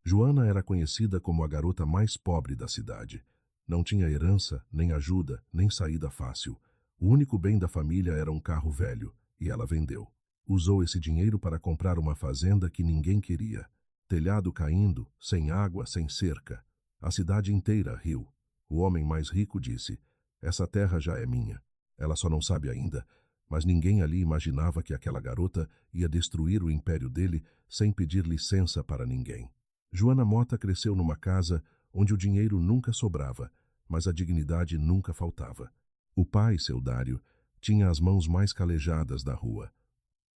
Joana era conhecida como a garota mais pobre da cidade. Não tinha herança, nem ajuda, nem saída fácil. O único bem da família era um carro velho, e ela vendeu. Usou esse dinheiro para comprar uma fazenda que ninguém queria. Telhado caindo, sem água, sem cerca. A cidade inteira riu. O homem mais rico disse: "Essa terra já é minha. Ela só não sabe ainda." Mas ninguém ali imaginava que aquela garota ia destruir o império dele sem pedir licença para ninguém. Joana Mota cresceu numa casa onde o dinheiro nunca sobrava, mas a dignidade nunca faltava. O pai, seu Dário, tinha as mãos mais calejadas da rua.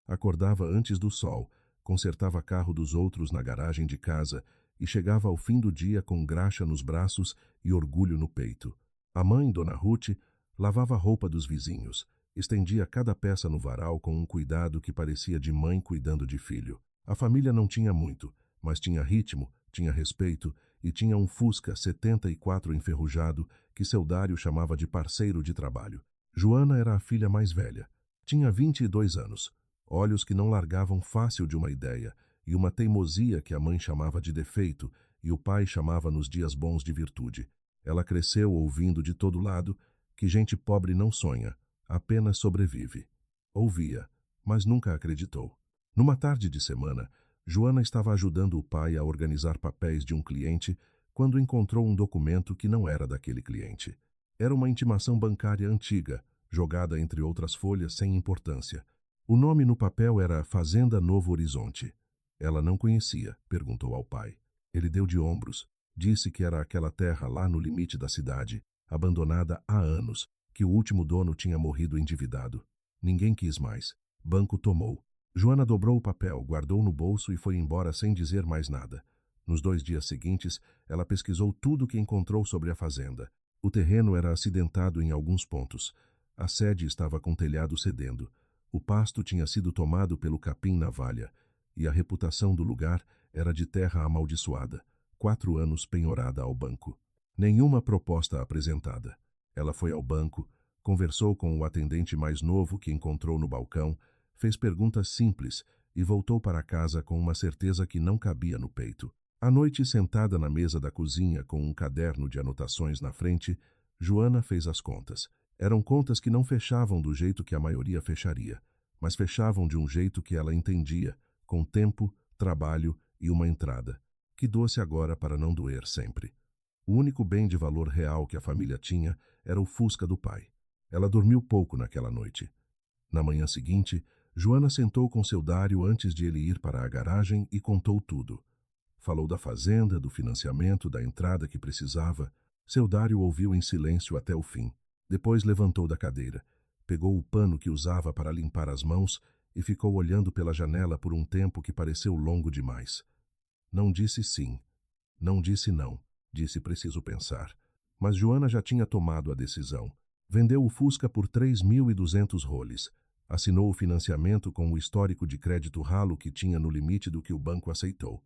Acordava antes do sol, consertava carro dos outros na garagem de casa e chegava ao fim do dia com graxa nos braços e orgulho no peito. A mãe, Dona Ruth, lavava a roupa dos vizinhos, estendia cada peça no varal com um cuidado que parecia de mãe cuidando de filho. A família não tinha muito, mas tinha ritmo, tinha respeito e tinha um Fusca 74 enferrujado que seu Dário chamava de parceiro de trabalho. Joana era a filha mais velha. Tinha 22 anos, olhos que não largavam fácil de uma ideia e uma teimosia que a mãe chamava de defeito e o pai chamava nos dias bons de virtude. Ela cresceu ouvindo de todo lado que gente pobre não sonha, apenas sobrevive. Ouvia, mas nunca acreditou. Numa tarde de semana, Joana estava ajudando o pai a organizar papéis de um cliente quando encontrou um documento que não era daquele cliente. Era uma intimação bancária antiga, jogada entre outras folhas sem importância. O nome no papel era Fazenda Novo Horizonte. Ela não conhecia, perguntou ao pai. Ele deu de ombros, disse que era aquela terra lá no limite da cidade, abandonada há anos, que o último dono tinha morrido endividado. Ninguém quis mais. Banco tomou. Joana dobrou o papel, guardou no bolso e foi embora sem dizer mais nada. Nos 2 dias seguintes, ela pesquisou tudo o que encontrou sobre a fazenda. O terreno era acidentado em alguns pontos. A sede estava com telhado cedendo. O pasto tinha sido tomado pelo capim na valha, e a reputação do lugar era de terra amaldiçoada. 4 anos penhorada ao banco. Nenhuma proposta apresentada. Ela foi ao banco, conversou com o atendente mais novo que encontrou no balcão, fez perguntas simples e voltou para casa com uma certeza que não cabia no peito. À noite, sentada na mesa da cozinha com um caderno de anotações na frente, Joana fez as contas. Eram contas que não fechavam do jeito que a maioria fecharia, mas fechavam de um jeito que ela entendia, com tempo, trabalho e uma entrada. Que doce agora para não doer sempre. O único bem de valor real que a família tinha era o Fusca do pai. Ela dormiu pouco naquela noite. Na manhã seguinte, Joana sentou com seu Dário antes de ele ir para a garagem e contou tudo. Falou da fazenda, do financiamento, da entrada que precisava. Seu Dário ouviu em silêncio até o fim. Depois levantou da cadeira, pegou o pano que usava para limpar as mãos e ficou olhando pela janela por um tempo que pareceu longo demais. Não disse sim, não disse não, disse preciso pensar. Mas Joana já tinha tomado a decisão. Vendeu o Fusca por 3.200 roles. Assinou o financiamento com o histórico de crédito ralo que tinha no limite do que o banco aceitou.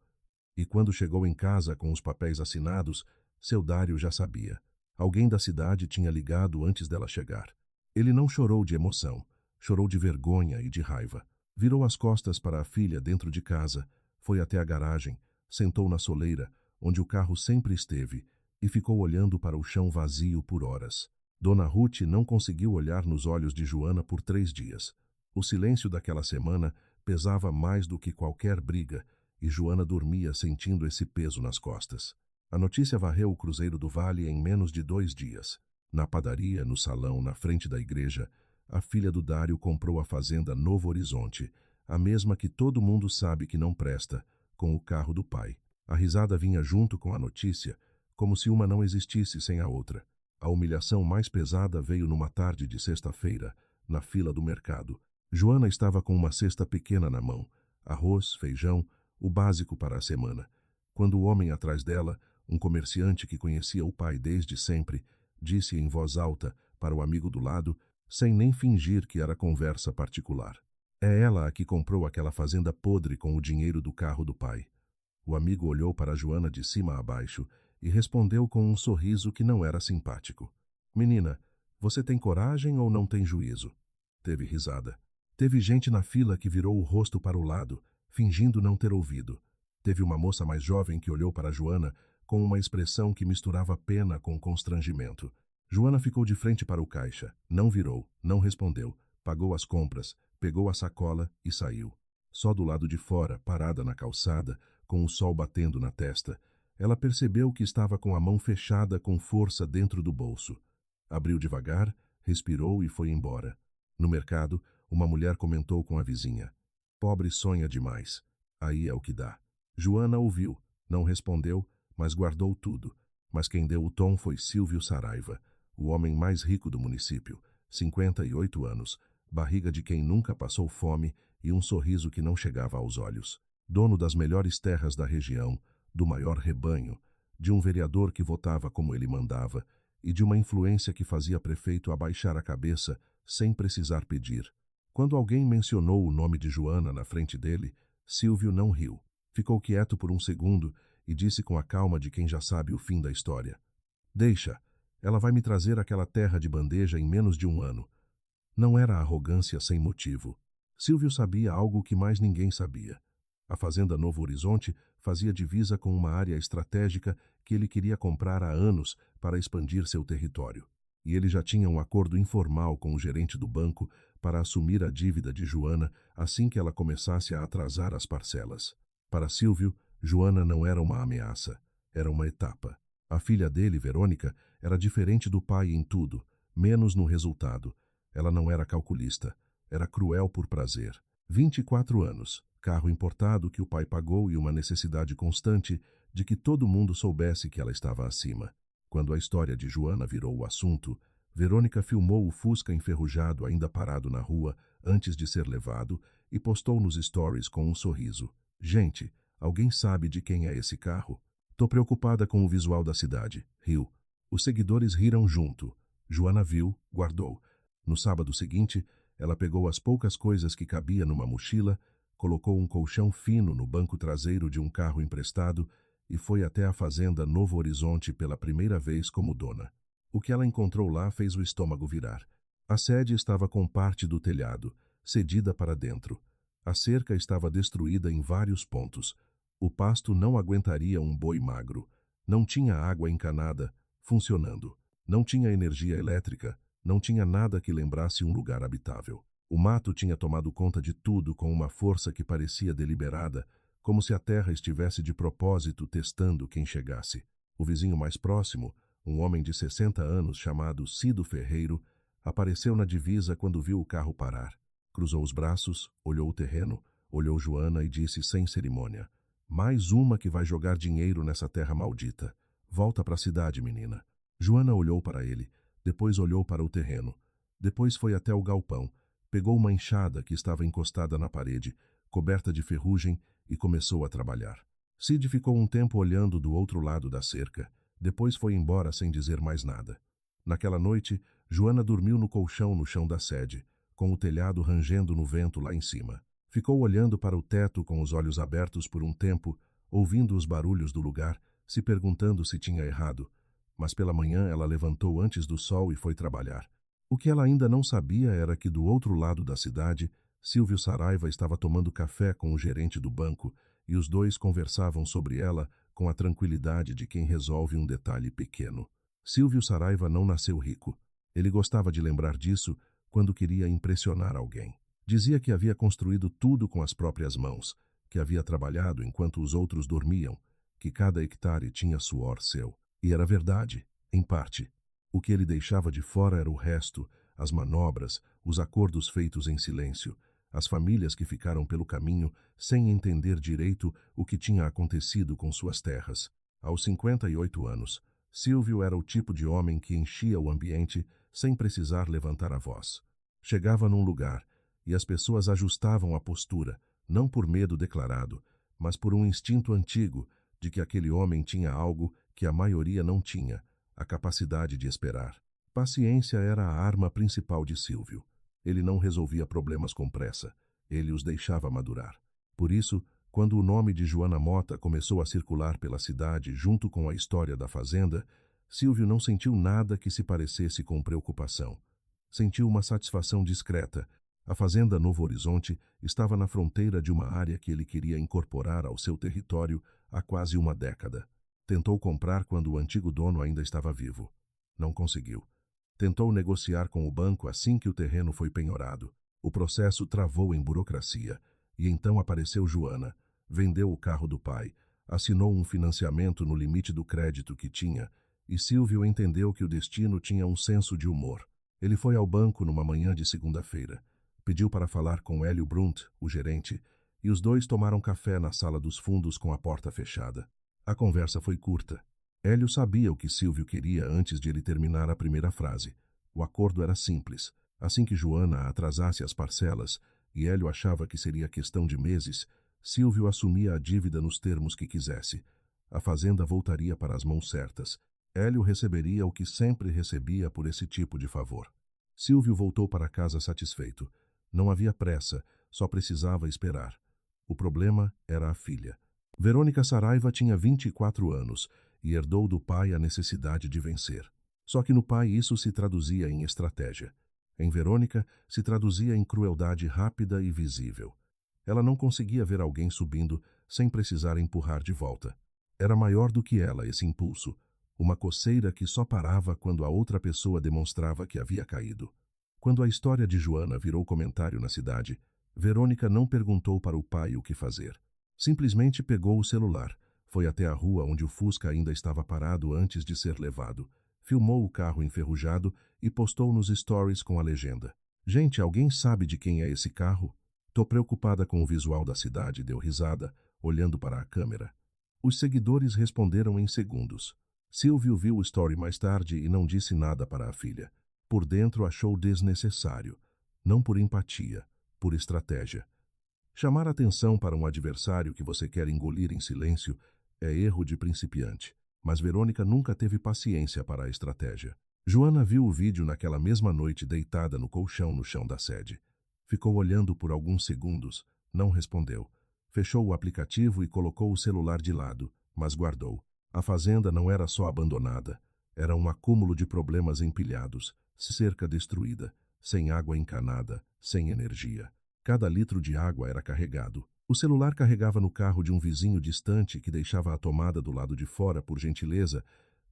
E quando chegou em casa com os papéis assinados, seu Dário já sabia. Alguém da cidade tinha ligado antes dela chegar. Ele não chorou de emoção, chorou de vergonha e de raiva. Virou as costas para a filha dentro de casa, foi até a garagem, sentou na soleira, onde o carro sempre esteve, e ficou olhando para o chão vazio por horas. Dona Ruth não conseguiu olhar nos olhos de Joana por 3 dias. O silêncio daquela semana pesava mais do que qualquer briga, e Joana dormia sentindo esse peso nas costas. A notícia varreu o Cruzeiro do Vale em menos de 2 dias. Na padaria, no salão, na frente da igreja, a filha do Dário comprou a fazenda Novo Horizonte, a mesma que todo mundo sabe que não presta, com o carro do pai. A risada vinha junto com a notícia, como se uma não existisse sem a outra. A humilhação mais pesada veio numa tarde de sexta-feira, na fila do mercado. Joana estava com uma cesta pequena na mão, arroz, feijão, o básico para a semana. Quando o homem atrás dela, um comerciante que conhecia o pai desde sempre, disse em voz alta para o amigo do lado, sem nem fingir que era conversa particular: "É ela a que comprou aquela fazenda podre com o dinheiro do carro do pai." O amigo olhou para Joana de cima a baixo e respondeu com um sorriso que não era simpático: "Menina, você tem coragem ou não tem juízo?" Teve risada. Teve gente na fila que virou o rosto para o lado, fingindo não ter ouvido. Teve uma moça mais jovem que olhou para Joana com uma expressão que misturava pena com constrangimento. Joana ficou de frente para o caixa, não virou, não respondeu, pagou as compras, pegou a sacola e saiu. Só do lado de fora, parada na calçada, com o sol batendo na testa, ela percebeu que estava com a mão fechada com força dentro do bolso. Abriu devagar, respirou e foi embora. No mercado, uma mulher comentou com a vizinha: "Pobre sonha demais. Aí é o que dá." Joana ouviu, não respondeu, mas guardou tudo. Mas quem deu o tom foi Silvio Saraiva, o homem mais rico do município, 58 anos, barriga de quem nunca passou fome e um sorriso que não chegava aos olhos. Dono das melhores terras da região, do maior rebanho, de um vereador que votava como ele mandava e de uma influência que fazia prefeito abaixar a cabeça sem precisar pedir. Quando alguém mencionou o nome de Joana na frente dele, Silvio não riu. Ficou quieto por um segundo e disse com a calma de quem já sabe o fim da história: "Deixa, ela vai me trazer aquela terra de bandeja em menos de um ano." Não era arrogância sem motivo. Silvio sabia algo que mais ninguém sabia. A Fazenda Novo Horizonte fazia divisa com uma área estratégica que ele queria comprar há anos para expandir seu território. E ele já tinha um acordo informal com o gerente do banco para assumir a dívida de Joana assim que ela começasse a atrasar as parcelas. Para Silvio, Joana não era uma ameaça, era uma etapa. A filha dele, Verônica, era diferente do pai em tudo, menos no resultado. Ela não era calculista, era cruel por prazer. 24 anos, carro importado que o pai pagou e uma necessidade constante de que todo mundo soubesse que ela estava acima. Quando a história de Joana virou o assunto, Verônica filmou o Fusca enferrujado ainda parado na rua antes de ser levado e postou nos stories com um sorriso. "Gente, alguém sabe de quem é esse carro? Tô preocupada com o visual da cidade." Riu. Os seguidores riram junto. Joana viu, guardou. No sábado seguinte, ela pegou as poucas coisas que cabia numa mochila, colocou um colchão fino no banco traseiro de um carro emprestado e foi até a Fazenda Novo Horizonte pela primeira vez como dona. O que ela encontrou lá fez o estômago virar. A sede estava com parte do telhado, cedida para dentro. A cerca estava destruída em vários pontos. O pasto não aguentaria um boi magro. Não tinha água encanada, funcionando. Não tinha energia elétrica. Não tinha nada que lembrasse um lugar habitável. O mato tinha tomado conta de tudo com uma força que parecia deliberada, como se a terra estivesse de propósito testando quem chegasse. O vizinho mais próximo, um homem de 60 anos chamado Cido Ferreiro, apareceu na divisa quando viu o carro parar. Cruzou os braços, olhou o terreno, olhou Joana e disse sem cerimônia: "Mais uma que vai jogar dinheiro nessa terra maldita. Volta para a cidade, menina." Joana olhou para ele, depois olhou para o terreno. Depois foi até o galpão, pegou uma enxada que estava encostada na parede, coberta de ferrugem, e começou a trabalhar. Cid ficou um tempo olhando do outro lado da cerca, depois foi embora sem dizer mais nada. Naquela noite, Joana dormiu no colchão no chão da sede, com o telhado rangendo no vento lá em cima. Ficou olhando para o teto com os olhos abertos por um tempo, ouvindo os barulhos do lugar, se perguntando se tinha errado. Mas pela manhã ela levantou antes do sol e foi trabalhar. O que ela ainda não sabia era que do outro lado da cidade, Silvio Saraiva estava tomando café com o gerente do banco e os dois conversavam sobre ela com a tranquilidade de quem resolve um detalhe pequeno. Silvio Saraiva não nasceu rico. Ele gostava de lembrar disso quando queria impressionar alguém. Dizia que havia construído tudo com as próprias mãos, que havia trabalhado enquanto os outros dormiam, que cada hectare tinha suor seu. E era verdade, em parte. O que ele deixava de fora era o resto, as manobras, os acordos feitos em silêncio, as famílias que ficaram pelo caminho sem entender direito o que tinha acontecido com suas terras. Aos 58 anos, Silvio era o tipo de homem que enchia o ambiente sem precisar levantar a voz. Chegava num lugar e as pessoas ajustavam a postura, não por medo declarado, mas por um instinto antigo de que aquele homem tinha algo que a maioria não tinha, a capacidade de esperar. Paciência era a arma principal de Silvio. Ele não resolvia problemas com pressa, ele os deixava madurar. Por isso, quando o nome de Joana Mota começou a circular pela cidade junto com a história da fazenda, Silvio não sentiu nada que se parecesse com preocupação. Sentiu uma satisfação discreta, A fazenda Novo Horizonte estava na fronteira de uma área que ele queria incorporar ao seu território há quase uma década. Tentou comprar quando o antigo dono ainda estava vivo. Não conseguiu. Tentou negociar com o banco assim que o terreno foi penhorado. O processo travou em burocracia. E então apareceu Joana. Vendeu o carro do pai. Assinou um financiamento no limite do crédito que tinha. E Silvio entendeu que o destino tinha um senso de humor. Ele foi ao banco numa manhã de segunda-feira. Pediu para falar com Hélio Brunt, o gerente, e os dois tomaram café na sala dos fundos com a porta fechada. A conversa foi curta. Hélio sabia o que Silvio queria antes de ele terminar a primeira frase. O acordo era simples. Assim que Joana atrasasse as parcelas, e Hélio achava que seria questão de meses, Silvio assumia a dívida nos termos que quisesse. A fazenda voltaria para as mãos certas. Hélio receberia o que sempre recebia por esse tipo de favor. Silvio voltou para casa satisfeito. Não havia pressa, só precisava esperar. O problema era a filha. Verônica Saraiva tinha 24 anos e herdou do pai a necessidade de vencer. Só que no pai isso se traduzia em estratégia. Em Verônica, se traduzia em crueldade rápida e visível. Ela não conseguia ver alguém subindo sem precisar empurrar de volta. Era maior do que ela esse impulso, uma coceira que só parava quando a outra pessoa demonstrava que havia caído. Quando a história de Joana virou comentário na cidade, Verônica não perguntou para o pai o que fazer. Simplesmente pegou o celular, foi até a rua onde o Fusca ainda estava parado antes de ser levado, filmou o carro enferrujado e postou nos stories com a legenda: "Gente, alguém sabe de quem é esse carro? Tô preocupada com o visual da cidade", deu risada, olhando para a câmera. Os seguidores responderam em segundos. Silvio viu o story mais tarde e não disse nada para a filha. Por dentro achou desnecessário, não por empatia, por estratégia. Chamar atenção para um adversário que você quer engolir em silêncio é erro de principiante, mas Verônica nunca teve paciência para a estratégia. Joana viu o vídeo naquela mesma noite deitada no colchão no chão da sede. Ficou olhando por alguns segundos, não respondeu. Fechou o aplicativo e colocou o celular de lado, mas guardou. A fazenda não era só abandonada, era um acúmulo de problemas empilhados, cerca destruída, sem água encanada, sem energia. Cada litro de água era carregado. O celular carregava no carro de um vizinho distante que deixava a tomada do lado de fora por gentileza,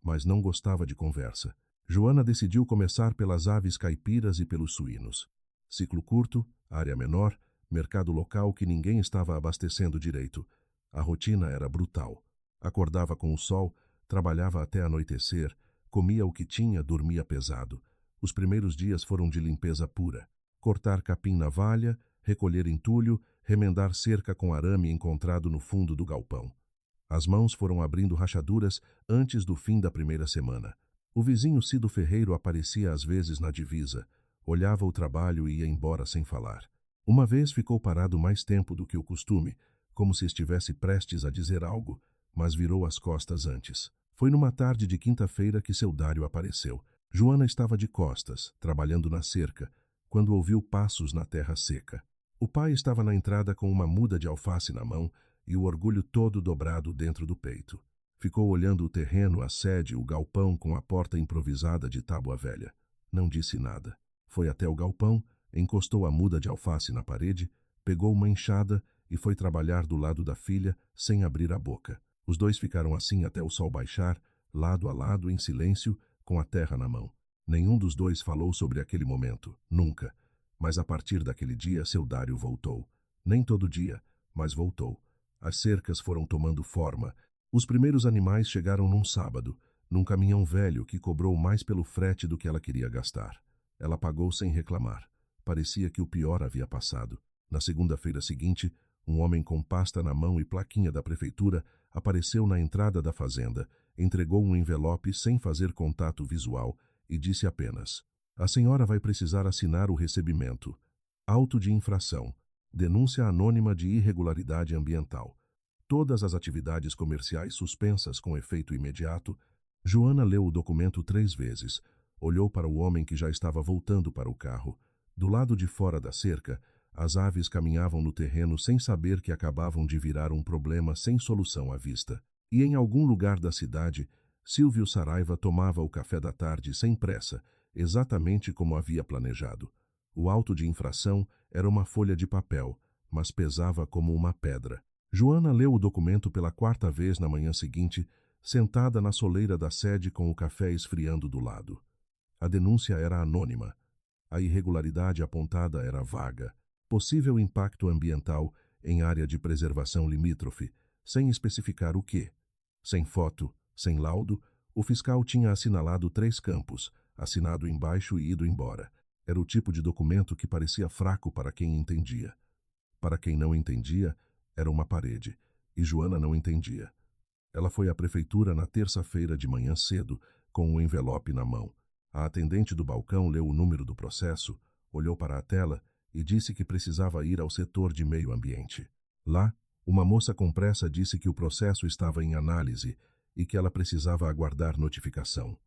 mas não gostava de conversa. Joana decidiu começar pelas aves caipiras e pelos suínos. Ciclo curto, área menor, mercado local que ninguém estava abastecendo direito. A rotina era brutal. Acordava com o sol, trabalhava até anoitecer, comia o que tinha, dormia pesado. Os primeiros dias foram de limpeza pura. Cortar capim na valha, recolher entulho, remendar cerca com arame encontrado no fundo do galpão. As mãos foram abrindo rachaduras antes do fim da primeira semana. O vizinho Cido Ferreiro aparecia às vezes na divisa, olhava o trabalho e ia embora sem falar. Uma vez ficou parado mais tempo do que o costume, como se estivesse prestes a dizer algo, mas virou as costas antes. Foi numa tarde de quinta-feira que seu Dário apareceu. Joana estava de costas, trabalhando na cerca, quando ouviu passos na terra seca. O pai estava na entrada com uma muda de alface na mão e o orgulho todo dobrado dentro do peito. Ficou olhando o terreno, a sede, o galpão com a porta improvisada de tábua velha. Não disse nada. Foi até o galpão, encostou a muda de alface na parede, pegou uma enxada e foi trabalhar do lado da filha sem abrir a boca. Os dois ficaram assim até o sol baixar, lado a lado, em silêncio, com a terra na mão. Nenhum dos dois falou sobre aquele momento, nunca. Mas a partir daquele dia, seu Dário voltou. Nem todo dia, mas voltou. As cercas foram tomando forma. Os primeiros animais chegaram num sábado, num caminhão velho que cobrou mais pelo frete do que ela queria gastar. Ela pagou sem reclamar. Parecia que o pior havia passado. Na segunda-feira seguinte, um homem com pasta na mão e plaquinha da prefeitura apareceu na entrada da fazenda, entregou um envelope sem fazer contato visual e disse apenas: "A senhora vai precisar assinar o recebimento. Auto de infração. Denúncia anônima de irregularidade ambiental. Todas as atividades comerciais suspensas com efeito imediato." Joana leu o documento 3 vezes. Olhou para o homem que já estava voltando para o carro. Do lado de fora da cerca, as aves caminhavam no terreno sem saber que acabavam de virar um problema sem solução à vista. E em algum lugar da cidade, Silvio Saraiva tomava o café da tarde sem pressa, exatamente como havia planejado. O auto de infração era uma folha de papel, mas pesava como uma pedra. Joana leu o documento pela quarta vez na manhã seguinte, sentada na soleira da sede com o café esfriando do lado. A denúncia era anônima. A irregularidade apontada era vaga. Possível impacto ambiental em área de preservação limítrofe, sem especificar o quê. Sem foto, sem laudo, o fiscal tinha assinalado 3 campos, assinado embaixo e ido embora. Era o tipo de documento que parecia fraco para quem entendia. Para quem não entendia, era uma parede, e Joana não entendia. Ela foi à prefeitura na terça-feira de manhã cedo, com o envelope na mão. A atendente do balcão leu o número do processo, olhou para a tela e disse que precisava ir ao setor de meio ambiente. Lá, uma moça com pressa disse que o processo estava em análise e que ela precisava aguardar notificação.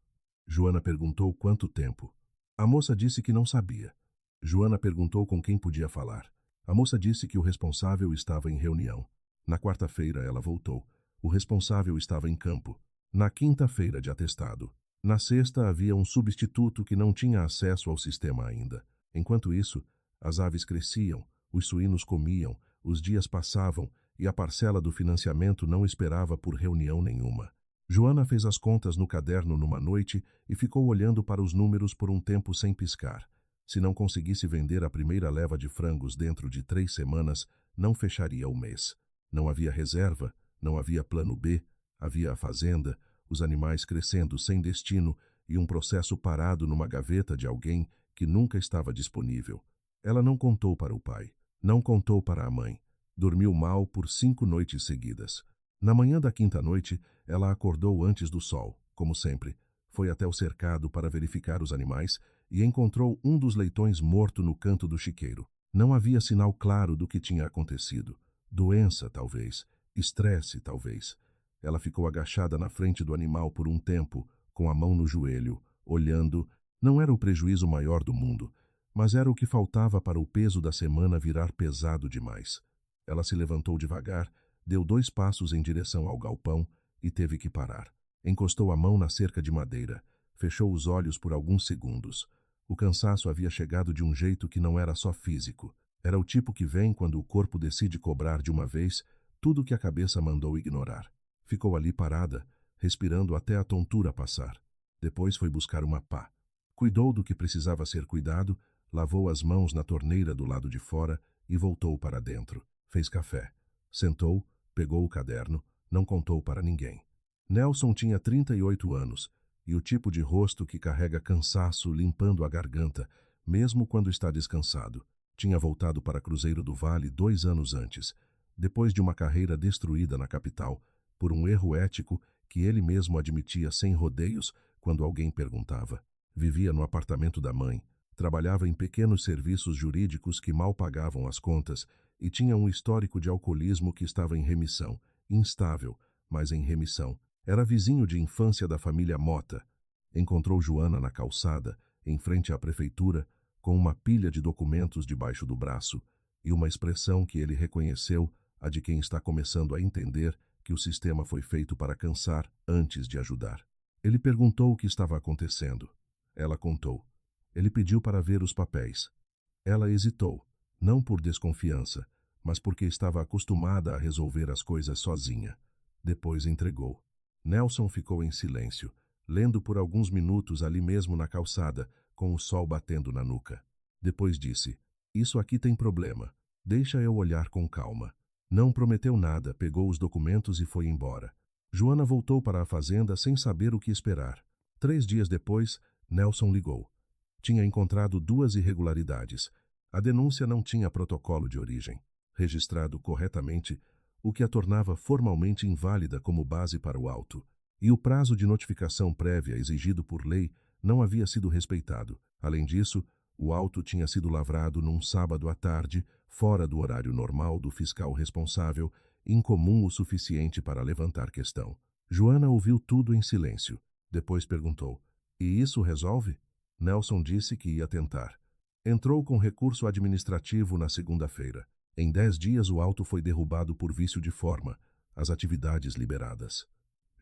Joana perguntou quanto tempo. A moça disse que não sabia. Joana perguntou com quem podia falar. A moça disse que o responsável estava em reunião. Na quarta-feira ela voltou. O responsável estava em campo. Na quinta-feira de atestado. Na sexta havia um substituto que não tinha acesso ao sistema ainda. Enquanto isso, as aves cresciam, os suínos comiam, os dias passavam e a parcela do financiamento não esperava por reunião nenhuma. Joana fez as contas no caderno numa noite e ficou olhando para os números por um tempo sem piscar. Se não conseguisse vender a primeira leva de frangos dentro de 3 semanas, não fecharia o mês. Não havia reserva, não havia plano B, havia a fazenda, os animais crescendo sem destino e um processo parado numa gaveta de alguém que nunca estava disponível. Ela não contou para o pai, não contou para a mãe. Dormiu mal por 5 noites seguidas. Na manhã da quinta noite, ela acordou antes do sol, como sempre. Foi até o cercado para verificar os animais e encontrou um dos leitões morto no canto do chiqueiro. Não havia sinal claro do que tinha acontecido. Doença, talvez. Estresse, talvez. Ela ficou agachada na frente do animal por um tempo, com a mão no joelho, olhando. Não era o prejuízo maior do mundo, mas era o que faltava para o peso da semana virar pesado demais. Ela se levantou devagar, deu 2 passos em direção ao galpão e teve que parar. Encostou a mão na cerca de madeira, fechou os olhos por alguns segundos. O cansaço havia chegado de um jeito que não era só físico. Era o tipo que vem quando o corpo decide cobrar de uma vez tudo que a cabeça mandou ignorar. Ficou ali parada, respirando até a tontura passar. Depois foi buscar uma pá. Cuidou do que precisava ser cuidado, lavou as mãos na torneira do lado de fora e voltou para dentro. Fez café. Sentou, pegou o caderno, não contou para ninguém. Nelson tinha 38 anos, e o tipo de rosto que carrega cansaço limpando a garganta, mesmo quando está descansado. Tinha voltado para Cruzeiro do Vale 2 anos antes, depois de uma carreira destruída na capital, por um erro ético que ele mesmo admitia sem rodeios quando alguém perguntava. Vivia no apartamento da mãe, trabalhava em pequenos serviços jurídicos que mal pagavam as contas e tinha um histórico de alcoolismo que estava em remissão, instável, mas em remissão. Era vizinho de infância da família Mota. Encontrou Joana na calçada, em frente à prefeitura, com uma pilha de documentos debaixo do braço e uma expressão que ele reconheceu, a de quem está começando a entender que o sistema foi feito para cansar antes de ajudar. Ele perguntou o que estava acontecendo. Ela contou. Ele pediu para ver os papéis. Ela hesitou, não por desconfiança, mas porque estava acostumada a resolver as coisas sozinha. Depois entregou. Nelson ficou em silêncio, lendo por alguns minutos ali mesmo na calçada, com o sol batendo na nuca. Depois disse, isso aqui tem problema. Deixa eu olhar com calma. Não prometeu nada, pegou os documentos e foi embora. Joana voltou para a fazenda sem saber o que esperar. 3 dias depois, Nelson ligou. Tinha encontrado 2 irregularidades. A denúncia não tinha protocolo de origem, registrado corretamente, o que a tornava formalmente inválida como base para o auto. E o prazo de notificação prévia exigido por lei não havia sido respeitado. Além disso, o auto tinha sido lavrado num sábado à tarde, fora do horário normal do fiscal responsável, incomum o suficiente para levantar questão. Joana ouviu tudo em silêncio. Depois perguntou, e isso resolve? Nelson disse que ia tentar. Entrou com recurso administrativo na segunda-feira. Em 10 dias o auto foi derrubado por vício de forma, as atividades liberadas.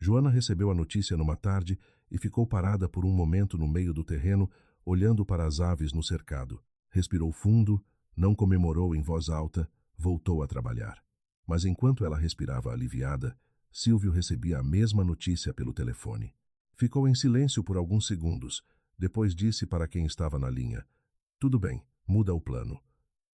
Joana recebeu a notícia numa tarde e ficou parada por um momento no meio do terreno, olhando para as aves no cercado. Respirou fundo, não comemorou em voz alta, voltou a trabalhar. Mas enquanto ela respirava aliviada, Silvio recebia a mesma notícia pelo telefone. Ficou em silêncio por alguns segundos, depois disse para quem estava na linha: "Tudo bem, muda o plano."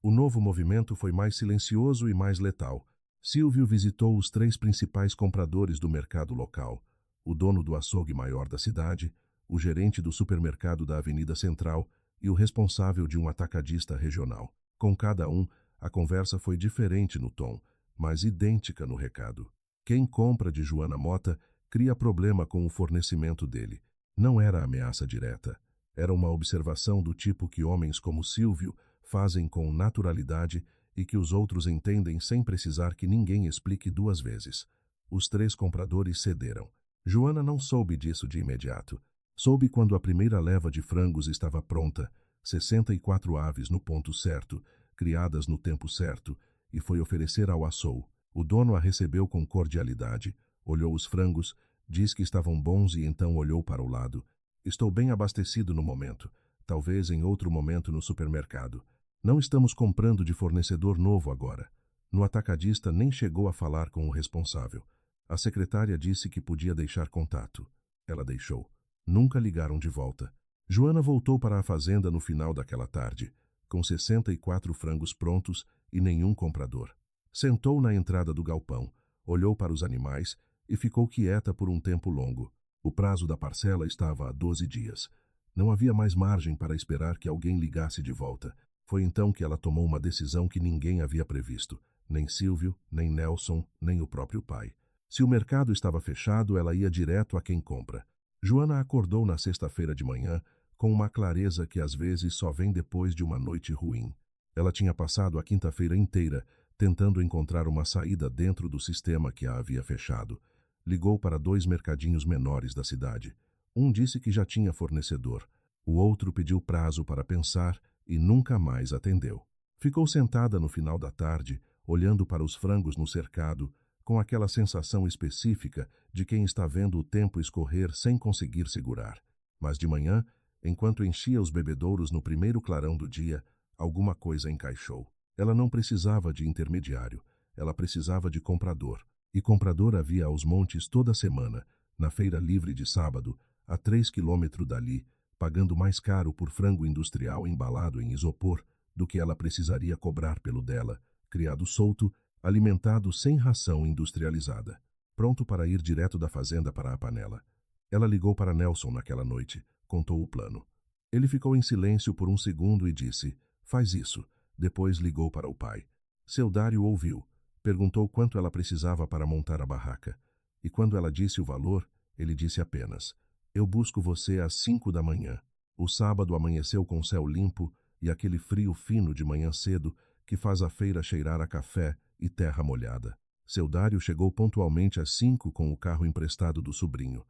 O novo movimento foi mais silencioso e mais letal. Silvio visitou os 3 principais compradores do mercado local: o dono do açougue maior da cidade, o gerente do supermercado da Avenida Central e o responsável de um atacadista regional. Com cada um, a conversa foi diferente no tom, mas idêntica no recado. Quem compra de Joana Mota cria problema com o fornecimento dele. Não era ameaça direta. Era uma observação do tipo que homens como Silvio fazem com naturalidade e que os outros entendem sem precisar que ninguém explique 2 vezes. Os 3 compradores cederam. Joana não soube disso de imediato. Soube quando a primeira leva de frangos estava pronta, 64 aves no ponto certo, criadas no tempo certo, e foi oferecer ao açougue. O dono a recebeu com cordialidade, olhou os frangos, disse que estavam bons e então olhou para o lado. "Estou bem abastecido no momento, talvez em outro momento no supermercado. Não estamos comprando de fornecedor novo agora." No atacadista nem chegou a falar com o responsável. A secretária disse que podia deixar contato. Ela deixou. Nunca ligaram de volta. Joana voltou para a fazenda no final daquela tarde, com 64 frangos prontos e nenhum comprador. Sentou na entrada do galpão, olhou para os animais e ficou quieta por um tempo longo. O prazo da parcela estava a 12 dias. Não havia mais margem para esperar que alguém ligasse de volta. Foi então que ela tomou uma decisão que ninguém havia previsto, nem Silvio, nem Nelson, nem o próprio pai. Se o mercado estava fechado, ela ia direto a quem compra. Joana acordou na sexta-feira de manhã com uma clareza que às vezes só vem depois de uma noite ruim. Ela tinha passado a quinta-feira inteira tentando encontrar uma saída dentro do sistema que a havia fechado. Ligou para 2 mercadinhos menores da cidade. Um disse que já tinha fornecedor. O outro pediu prazo para pensar e nunca mais atendeu. Ficou sentada no final da tarde, olhando para os frangos no cercado, com aquela sensação específica de quem está vendo o tempo escorrer sem conseguir segurar. Mas de manhã, enquanto enchia os bebedouros no primeiro clarão do dia, alguma coisa encaixou. Ela não precisava de intermediário, ela precisava de comprador. E comprador havia aos montes toda semana, na feira livre de sábado, a 3 quilômetros dali, pagando mais caro por frango industrial embalado em isopor do que ela precisaria cobrar pelo dela, criado solto, alimentado sem ração industrializada, pronto para ir direto da fazenda para a panela. Ela ligou para Nelson naquela noite, contou o plano. Ele ficou em silêncio por um segundo e disse: "Faz isso." Depois ligou para o pai. Seu Dário ouviu. Perguntou quanto ela precisava para montar a barraca. E quando ela disse o valor, ele disse apenas: "Eu busco você às 5 da manhã." O sábado amanheceu com céu limpo e aquele frio fino de manhã cedo que faz a feira cheirar a café e terra molhada. Seu Dário chegou pontualmente às 5 com o carro emprestado do sobrinho.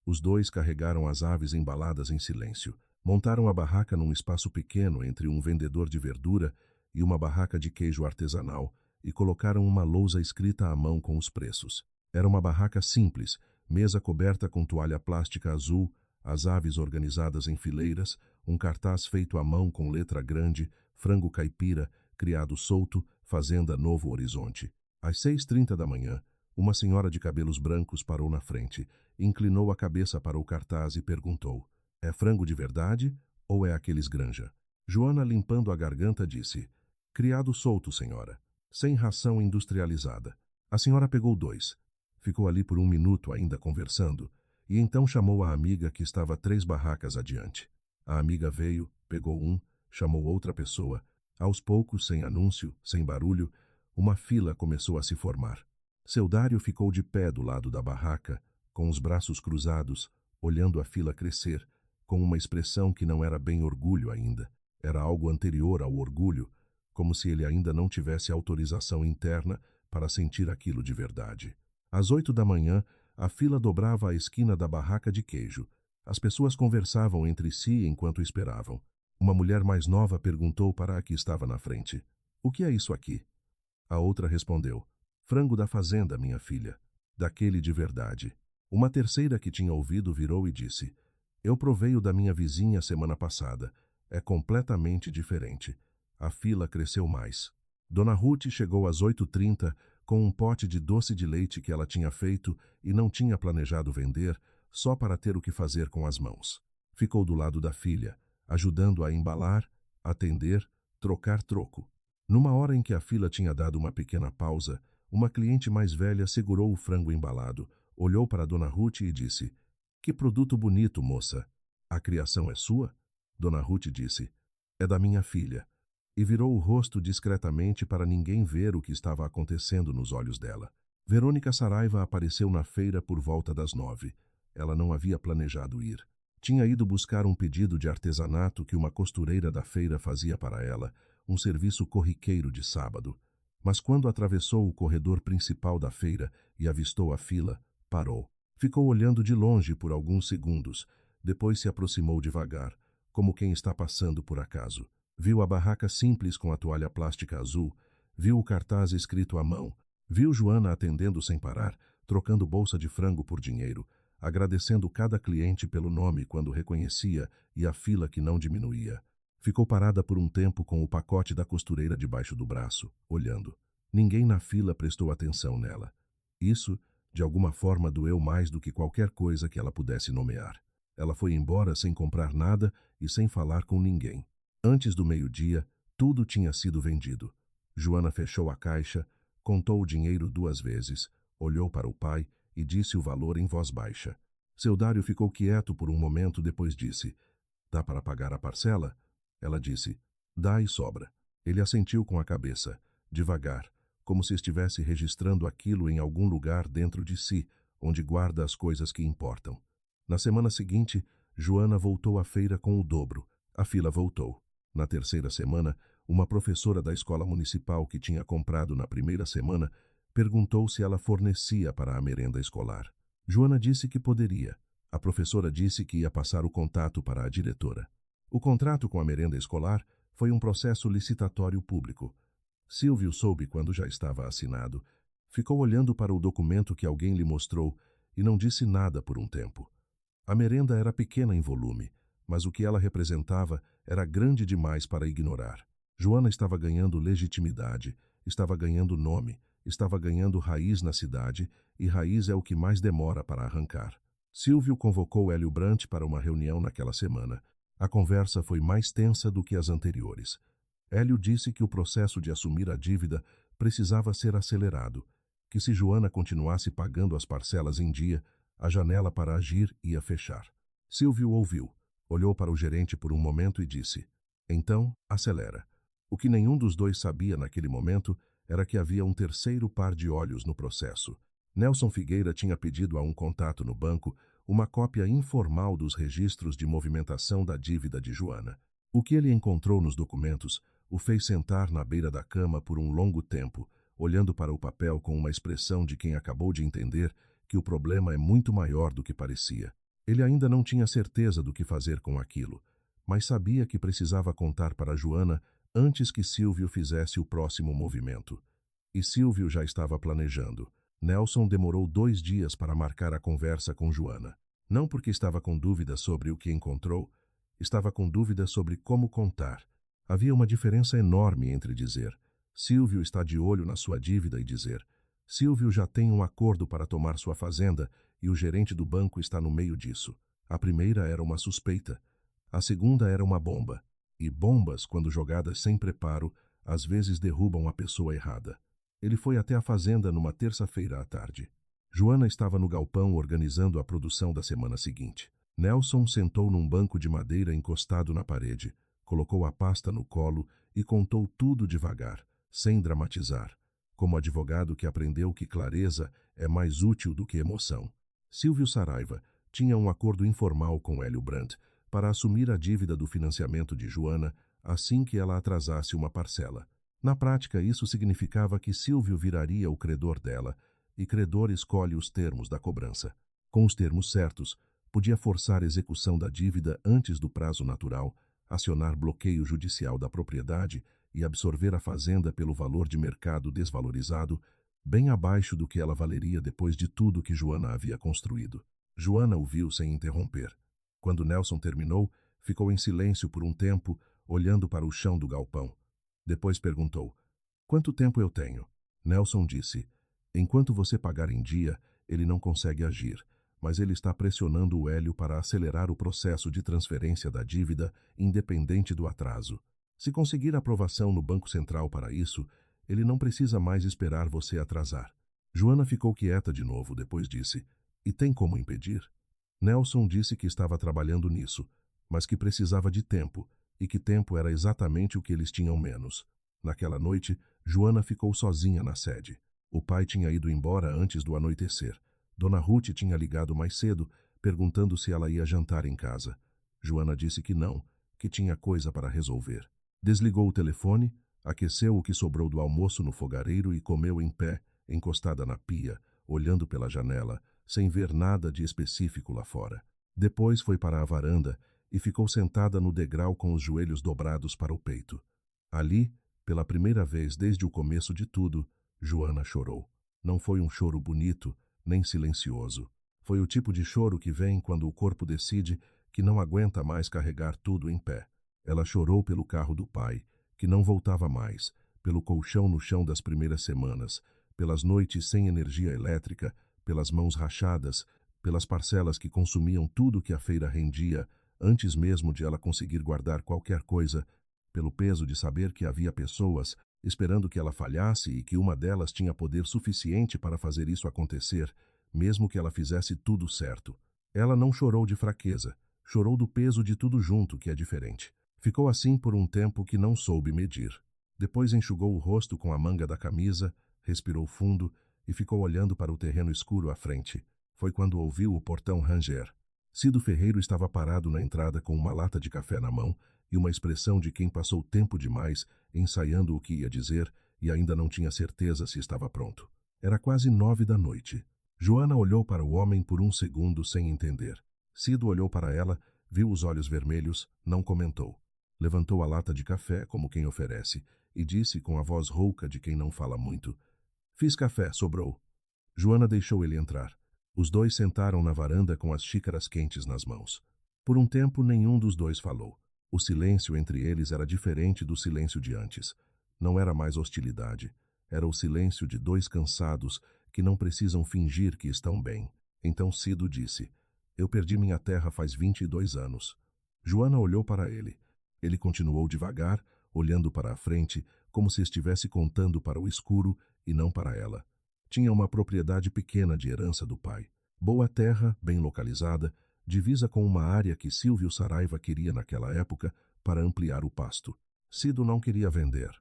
Os 2 carregaram as aves embaladas em silêncio. Montaram a barraca num espaço pequeno entre um vendedor de verdura e uma barraca de queijo artesanal e colocaram uma lousa escrita à mão com os preços. Era uma barraca simples, mesa coberta com toalha plástica azul, as aves organizadas em fileiras, um cartaz feito à mão com letra grande, frango caipira, criado solto, fazenda Novo Horizonte. Às 6h30 da manhã, uma senhora de cabelos brancos parou na frente, inclinou a cabeça para o cartaz e perguntou: "É frango de verdade ou é aqueles granja?" Joana, limpando a garganta, disse: "Criado solto, senhora. Sem ração industrializada." A senhora pegou 2. Ficou ali por um minuto ainda conversando, e então chamou a amiga que estava 3 barracas adiante. A amiga veio, pegou um, chamou outra pessoa. Aos poucos, sem anúncio, sem barulho, uma fila começou a se formar. Seu Dário ficou de pé do lado da barraca, com os braços cruzados, olhando a fila crescer, com uma expressão que não era bem orgulho ainda. Era algo anterior ao orgulho, como se ele ainda não tivesse autorização interna para sentir aquilo de verdade. Às 8 da manhã, a fila dobrava a esquina da barraca de queijo. As pessoas conversavam entre si enquanto esperavam. Uma mulher mais nova perguntou para a que estava na frente: "O que é isso aqui?" A outra respondeu: "Frango da fazenda, minha filha. Daquele de verdade." Uma terceira que tinha ouvido virou e disse: "Eu provei o da minha vizinha semana passada. É completamente diferente. A fila cresceu mais. Dona Ruth chegou às 8h30 com um pote de doce de leite que ela tinha feito e não tinha planejado vender, só para ter o que fazer com as mãos. Ficou do lado da filha, ajudando a embalar, atender, trocar troco. Numa hora em que a fila tinha dado uma pequena pausa, uma cliente mais velha segurou o frango embalado, olhou para Dona Ruth e disse: "Que produto bonito, moça. A criação é sua?" Dona Ruth disse: "É da minha filha." E virou o rosto discretamente para ninguém ver o que estava acontecendo nos olhos dela. Verônica Saraiva apareceu na feira por volta das 9. Ela não havia planejado ir. Tinha ido buscar um pedido de artesanato que uma costureira da feira fazia para ela, um serviço corriqueiro de sábado. Mas quando atravessou o corredor principal da feira e avistou a fila, parou. Ficou olhando de longe por alguns segundos, depois se aproximou devagar, como quem está passando por acaso. Viu a barraca simples com a toalha plástica azul, viu o cartaz escrito à mão, viu Joana atendendo sem parar, trocando bolsa de frango por dinheiro, agradecendo cada cliente pelo nome quando reconhecia e a fila que não diminuía. Ficou parada por um tempo com o pacote da costureira debaixo do braço, olhando. Ninguém na fila prestou atenção nela. Isso, de alguma forma, doeu mais do que qualquer coisa que ela pudesse nomear. Ela foi embora sem comprar nada e sem falar com ninguém. Antes do meio-dia, tudo tinha sido vendido. Joana fechou a caixa, contou o dinheiro 2 vezes, olhou para o pai e disse o valor em voz baixa. Seu Dário ficou quieto por um momento, depois disse: "Dá para pagar a parcela?" Ela disse: "Dá e sobra." Ele assentiu com a cabeça, devagar, como se estivesse registrando aquilo em algum lugar dentro de si, onde guarda as coisas que importam. Na semana seguinte, Joana voltou à feira com o dobro. A fila voltou. Na terceira semana, uma professora da escola municipal que tinha comprado na primeira semana perguntou se ela fornecia para a merenda escolar. Joana disse que poderia. A professora disse que ia passar o contato para a diretora. O contrato com a merenda escolar foi um processo licitatório público. Silvio soube quando já estava assinado. Ficou olhando para o documento que alguém lhe mostrou e não disse nada por um tempo. A merenda era pequena em volume, mas o que ela representava era grande demais para ignorar. Joana estava ganhando legitimidade, estava ganhando nome, estava ganhando raiz na cidade, e raiz é o que mais demora para arrancar. Silvio convocou Hélio Brant para uma reunião naquela semana. A conversa foi mais tensa do que as anteriores. Hélio disse que o processo de assumir a dívida precisava ser acelerado, que se Joana continuasse pagando as parcelas em dia, a janela para agir ia fechar. Silvio ouviu, olhou para o gerente por um momento e disse: "Então, acelera." O que nenhum dos dois sabia naquele momento era que havia um terceiro par de olhos no processo. Nelson Figueira tinha pedido a um contato no banco uma cópia informal dos registros de movimentação da dívida de Joana. O que ele encontrou nos documentos o fez sentar na beira da cama por um longo tempo, olhando para o papel com uma expressão de quem acabou de entender que o problema é muito maior do que parecia. Ele ainda não tinha certeza do que fazer com aquilo, mas sabia que precisava contar para Joana antes que Silvio fizesse o próximo movimento. E Silvio já estava planejando. Nelson demorou 2 dias para marcar a conversa com Joana. Não porque estava com dúvidas sobre o que encontrou, estava com dúvidas sobre como contar. Havia uma diferença enorme entre dizer: "Silvio está de olho na sua dívida" e dizer: "Silvio já tem um acordo para tomar sua fazenda e o gerente do banco está no meio disso." A primeira era uma suspeita. A segunda era uma bomba. E bombas, quando jogadas sem preparo, às vezes derrubam a pessoa errada. Ele foi até a fazenda numa terça-feira à tarde. Joana estava no galpão organizando a produção da semana seguinte. Nelson sentou num banco de madeira encostado na parede, colocou a pasta no colo e contou tudo devagar, sem dramatizar, como advogado que aprendeu que clareza é mais útil do que emoção. Silvio Saraiva tinha um acordo informal com Hélio Brant para assumir a dívida do financiamento de Joana assim que ela atrasasse uma parcela. Na prática, isso significava que Silvio viraria o credor dela, e credor escolhe os termos da cobrança. Com os termos certos, podia forçar a execução da dívida antes do prazo natural, acionar bloqueio judicial da propriedade e absorver a fazenda pelo valor de mercado desvalorizado, bem abaixo do que ela valeria depois de tudo que Joana havia construído. Joana o viu sem interromper. Quando Nelson terminou, Ficou em silêncio por um tempo, olhando para o chão do galpão. Depois perguntou: "Quanto tempo eu tenho?" Nelson disse: "Enquanto você pagar em dia, ele não consegue agir, mas ele está pressionando o Hélio para acelerar o processo de transferência da dívida, independente do atraso. Se conseguir aprovação no Banco Central para isso, ele não precisa mais esperar você atrasar." Joana ficou quieta de novo, depois disse: "E tem como impedir?" Nelson disse que estava trabalhando nisso, mas que precisava de tempo, e que tempo era exatamente o que eles tinham menos. Naquela noite, Joana ficou sozinha na sede. O pai tinha ido embora antes do anoitecer. Dona Ruth tinha ligado mais cedo, perguntando se ela ia jantar em casa. Joana disse que não, que tinha coisa para resolver. Desligou o telefone, aqueceu o que sobrou do almoço no fogareiro e comeu em pé, encostada na pia, olhando pela janela, sem ver nada de específico lá fora. Depois foi para a varanda e ficou sentada no degrau com os joelhos dobrados para o peito. Ali, pela primeira vez desde o começo de tudo, Joana chorou. Não foi um choro bonito, nem silencioso. Foi o tipo de choro que vem quando o corpo decide que não aguenta mais carregar tudo em pé. Ela chorou pelo carro do pai, que não voltava mais, pelo colchão no chão das primeiras semanas, pelas noites sem energia elétrica, pelas mãos rachadas, pelas parcelas que consumiam tudo que a feira rendia, antes mesmo de ela conseguir guardar qualquer coisa, pelo peso de saber que havia pessoas esperando que ela falhasse e que uma delas tinha poder suficiente para fazer isso acontecer, mesmo que ela fizesse tudo certo. Ela não chorou de fraqueza, chorou do peso de tudo junto, que é diferente. Ficou assim por um tempo que não soube medir. Depois enxugou o rosto com a manga da camisa, respirou fundo e ficou olhando para o terreno escuro à frente. Foi quando ouviu o portão ranger. Cido Ferreiro estava parado na entrada com uma lata de café na mão e uma expressão de quem passou tempo demais ensaiando o que ia dizer e ainda não tinha certeza se estava pronto. Era quase 9 da noite. Joana olhou para o homem por um segundo sem entender. Cido olhou para ela, viu os olhos vermelhos, não comentou. Levantou a lata de café, como quem oferece, e disse com a voz rouca de quem não fala muito: "Fiz café, sobrou." Joana deixou ele entrar. Os dois sentaram na varanda com as xícaras quentes nas mãos. Por um tempo, nenhum dos dois falou. O silêncio entre eles era diferente do silêncio de antes. Não era mais hostilidade. Era o silêncio de dois cansados que não precisam fingir que estão bem. Então Cido disse: "Eu perdi minha terra faz 22 anos." Joana olhou para ele. Ele continuou devagar, olhando para a frente, como se estivesse contando para o escuro e não para ela. Tinha uma propriedade pequena de herança do pai. Boa terra, bem localizada, divisa com uma área que Silvio Saraiva queria naquela época para ampliar o pasto. Cido não queria vender.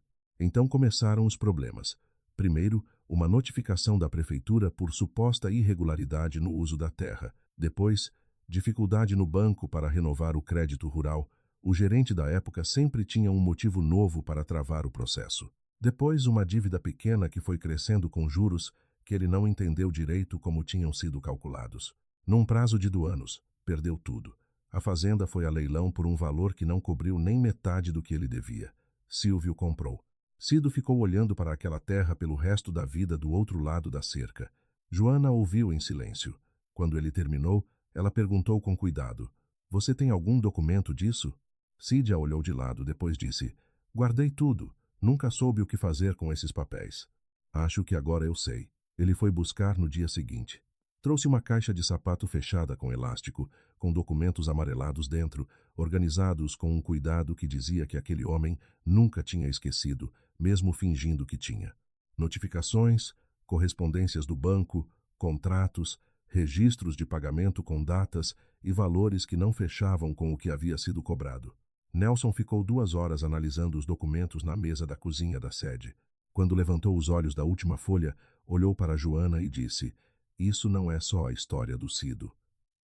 Então começaram os problemas. Primeiro, uma notificação da prefeitura por suposta irregularidade no uso da terra. Depois, dificuldade no banco para renovar o crédito rural. O gerente da época sempre tinha um motivo novo para travar o processo. Depois, uma dívida pequena que foi crescendo com juros que ele não entendeu direito como tinham sido calculados. Num prazo de 2 anos, perdeu tudo. A fazenda foi a leilão por um valor que não cobriu nem metade do que ele devia. Silvio comprou. Cido ficou olhando para aquela terra pelo resto da vida do outro lado da cerca. Joana ouviu em silêncio. Quando ele terminou, ela perguntou com cuidado: "Você tem algum documento disso?" Cídia olhou de lado, depois disse: "Guardei tudo. Nunca soube o que fazer com esses papéis." "Acho que agora eu sei." Ele foi buscar no dia seguinte. Trouxe uma caixa de sapato fechada com elástico, com documentos amarelados dentro, organizados com um cuidado que dizia que aquele homem nunca tinha esquecido, mesmo fingindo que tinha. Notificações, correspondências do banco, contratos, registros de pagamento com datas e valores que não fechavam com o que havia sido cobrado. Nelson ficou 2 horas analisando os documentos na mesa da cozinha da sede. Quando levantou os olhos da última folha, olhou para Joana e disse: "Isso não é só a história do Cido."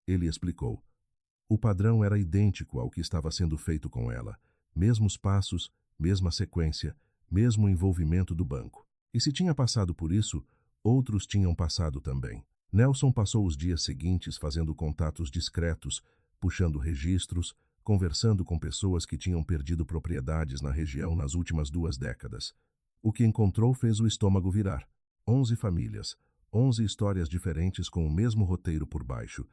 Ele explicou. O padrão era idêntico ao que estava sendo feito com ela. Mesmos passos, mesma sequência, mesmo envolvimento do banco. E se tinha passado por isso, outros tinham passado também. Nelson passou os dias seguintes fazendo contatos discretos, puxando registros, conversando com pessoas que tinham perdido propriedades na região nas últimas 2 décadas. O que encontrou fez o estômago virar. 11 famílias, 11 histórias diferentes com o mesmo roteiro por baixo.